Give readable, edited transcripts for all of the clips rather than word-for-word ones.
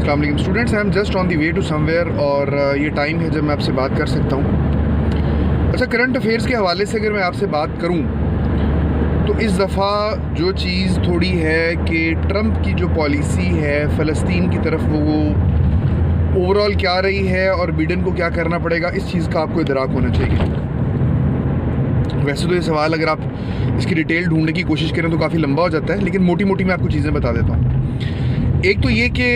अस्सलाम वालेकुम students, I am just on the way to somewhere और ये टाइम है जब मैं आपसे बात कर सकता हूँ। अच्छा, करंट अफेयर्स के हवाले से अगर मैं आपसे बात करूँ तो इस दफ़ा जो चीज़ थोड़ी है कि ट्रंप की जो पॉलिसी है फ़लस्तीन की तरफ वो ओवरऑल क्या रही है और बिडेन को क्या करना पड़ेगा, इस चीज़ का आपको इदराक होना चाहिए। वैसे तो ये सवाल अगर आप इसकी डिटेल ढूंढने की कोशिश करें तो काफ़ी लंबा हो जाता है, लेकिन मोटी मोटी मैं आपको चीज़ें बता देता हूँ। एक तो ये कि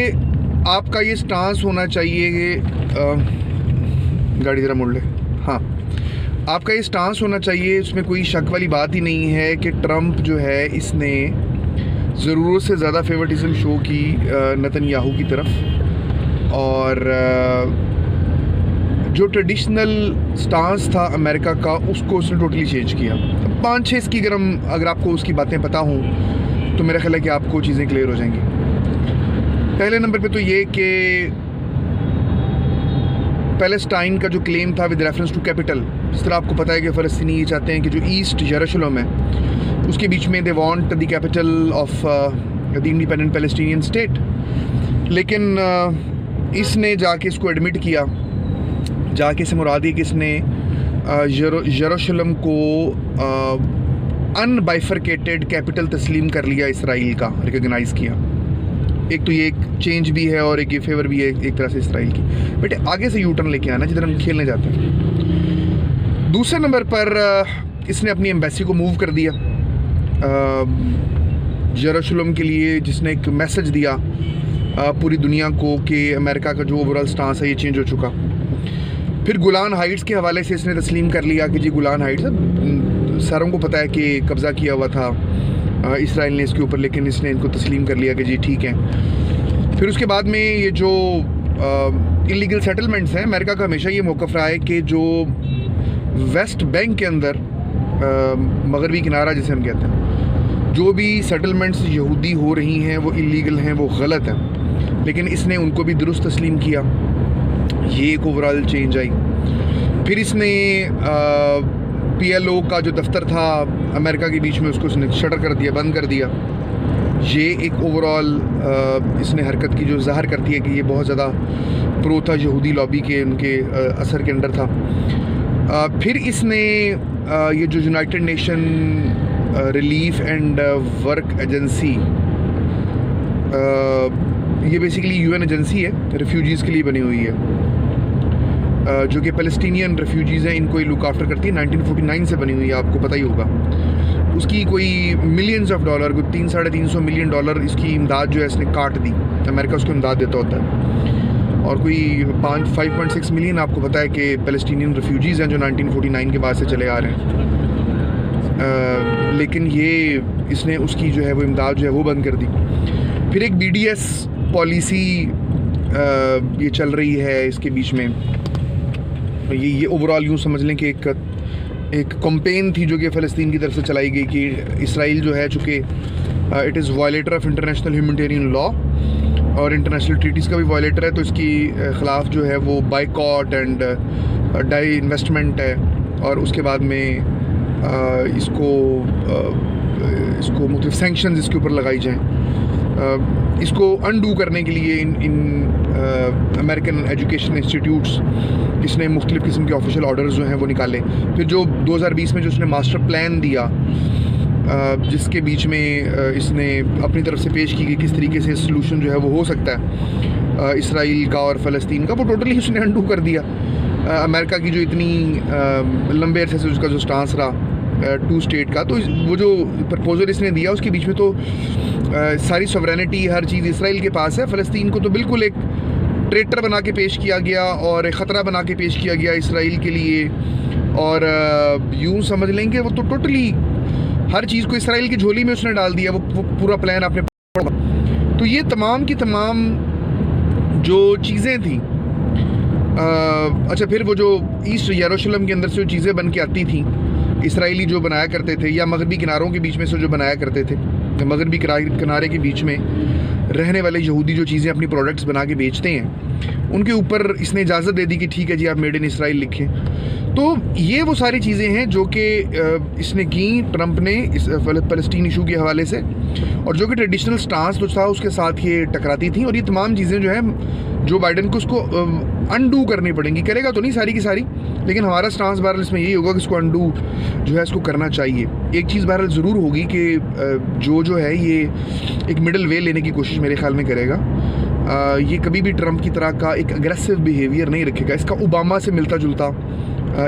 आपका ये स्टांस होना चाहिए, गाड़ी ज़रा मोड़ ले, हाँ, आपका ये स्टांस होना चाहिए, उसमें कोई शक वाली बात ही नहीं है कि ट्रंप जो है इसने ज़रूरत से ज़्यादा फेवरेटिज्म शो की नेतन्याहू की तरफ, और जो ट्रेडिशनल स्टांस था अमेरिका का उसको उसने टोटली चेंज किया। 5-6 इसकी अगर आपको उसकी बातें पता हों तो मेरा ख्याल है कि आपको चीज़ें क्लियर हो जाएंगी। पहले नंबर पे तो ये कि पैलेस्टाइन का जो क्लेम था विद रेफरेंस टू कैपिटल, जिस तरह आपको पता है कि फ़लस्तीनी ये चाहते हैं कि जो ईस्ट यरूशलेम है उसके बीच में they want the capital of the independent Palestinian state, लेकिन इसने जाके इसको एडमिट किया, जाके से मुराद है कि इसने यरूशलेम को अनबाइफरकेटेड कैपिटल तस्लीम कर लिया, इसराइल का रिकॉग्नाइज़ किया। एक तो ये एक चेंज भी है और एक ये फेवर भी है एक तरह से इसराइल की। बेटे आगे से यू टर्न लेके आना जिधर हम खेलने जाते हैं। दूसरे नंबर पर इसने अपनी एम्बेसी को मूव कर दिया यरूशलेम के लिए, जिसने एक मैसेज दिया पूरी दुनिया को कि अमेरिका का जो ओवरऑल स्टांस है ये चेंज हो चुका। फिर गोलान हाइट्स के हवाले से इसने तस्लीम कर लिया कि जी गोलान हाइट्स सारों को पता है कि कब्ज़ा किया हुआ था इसराइल ने इसके ऊपर, लेकिन इसने इनको तस्लीम कर लिया कि जी ठीक है। फिर उसके बाद में ये जो इलीगल सेटलमेंट्स हैं, अमेरिका का हमेशा ये मौक़िफ़ रहा है कि जो वेस्ट बैंक के अंदर मगरबी किनारा जिसे हम कहते हैं, जो भी सेटलमेंट्स यहूदी हो रही हैं वो इलीगल हैं, वो गलत हैं, लेकिन इसने उनको भी दुरुस्त तस्लीम किया। ये एक ओवरऑल चेंज आई। फिर इसने PLO का जो दफ्तर था अमेरिका के बीच में उसको उसने शटर कर दिया, बंद कर दिया। ये एक ओवरऑल इसने हरकत की जो ज़ाहिर करती है कि ये बहुत ज़्यादा प्रो था यहूदी लॉबी के, उनके असर के अंडर था। फिर इसने ये जो United nation relief and work agency, ये बेसिकली UN एजेंसी है, रेफ्यूजीज़ के लिए बनी हुई है, जो कि फ़लस्तीनियन रेफ्यूजीज़ हैं, इनको ये लुक आफ्टर करती है। 1949 से बनी हुई है, आपको पता ही होगा। उसकी कोई मिलियंस ऑफ डॉलर, कोई 300-350 मिलियन डॉलर इसकी इमदाद जो है इसने काट दी। अमेरिका उसको इमदाद देता होता है, और कोई 5.6 मिलियन आपको पता है कि फ़लस्तीनियन रेफ्यूजीज़ हैं जो 1949 के बाद से चले आ रहे हैं। लेकिन ये इसने उसकी जो है वो इमदाद जो है वो बंद कर दी। फिर एक BDS पॉलिसी ये चल रही है इसके बीच में। ये ओवरऑल यूँ समझ लें कि एक कैंपेन थी जो कि फ़लस्तीन की तरफ से चलाई गई कि इसराइल जो है, चूँकि it is violator of international humanitarian law और इंटरनेशनल ट्रीटीज़ का भी वायलेटर है, तो इसकी ख़िलाफ़ जो है वो बाइकॉट एंड डाई इन्वेस्टमेंट है, और उसके बाद में इसको मुख्तलिफ सैंक्शंस इसके ऊपर लगाई जाएँ। इसको अनडू करने के लिए इन अमेरिकन एजुकेशन इंस्टीट्यूट्स इसने मुख्तलिफ़ किस्म के ऑफिशियल ऑर्डर्स जो हैं वो निकाले। फिर जो 2020 में जो उसने मास्टर प्लान दिया, जिसके बीच में इसने अपनी तरफ से पेश की कि किस तरीके से सलूशन जो है वो हो सकता है इसराइल का और फ़लस्तीन का, वो टोटली उसने अनडू कर दिया। अमेरिका की जो इतनी लंबे अरसे से उसका जो स्टांस रहा 2 स्टेट का, तो वो जो प्रपोजल इसने दिया उसके बीच में तो सारी सॉवरेनिटी, हर चीज़ इसराइल के पास है। फ़लस्तीन को तो बिल्कुल एक ट्रेटर बना के पेश किया गया और एक ख़तरा बना के पेश किया गया इसराइल के लिए, और यूँ समझ लेंगे वो तो टोटली हर चीज़ को इसराइल की झोली में उसने डाल दिया। वो पूरा प्लान आपने पढ़ा। तो ये तमाम की तमाम जो चीज़ें थी, अच्छा, फिर वो जो ईस्ट यरूशलेम के अंदर से जो चीज़ें बन के आती थी, इसराइली जो बनाया करते थे, या मगरबी किनारों के बीच में से जो बनाया करते थे, मगरबी किनारे के बीच में रहने वाले यहूदी जो चीज़ें अपनी प्रोडक्ट्स बना के बेचते हैं उनके ऊपर इसने इजाज़त दे दी कि ठीक है जी आप मेड इन इसराइल लिखें। तो ये वो सारी चीज़ें हैं जो कि इसने की ट्रंप ने इस फ़लस्तीन इशू के हवाले से, और जो कि ट्रेडिशनल स्टांस जो था उसके साथ ये टकराती थी। और ये तमाम चीज़ें जो हैं जो बाइडन को उसको अनडू करनी पड़ेंगी। करेगा तो नहीं सारी की सारी, लेकिन हमारा स्टांस बहरहाल इसमें यही होगा कि इसको अनडू जो है इसको करना चाहिए। एक चीज़ बहरहाल ज़रूर होगी कि जो है ये एक मिडल वे लेने की कोशिश मेरे ख्याल में करेगा। ये कभी भी ट्रंप की तरह का एक अग्रेसिव बिहेवियर नहीं रखेगा। इसका ओबामा से मिलता जुलता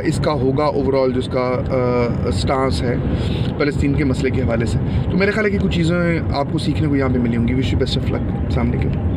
इसका होगा ओवरऑल जो इसका स्टांस है फ़लस्तीन के मसले के हवाले से। तो मेरे ख्याल है कि कुछ चीज़ें आपको सीखने को यहाँ पे मिली होंगी। Wish you best of luck सामने के।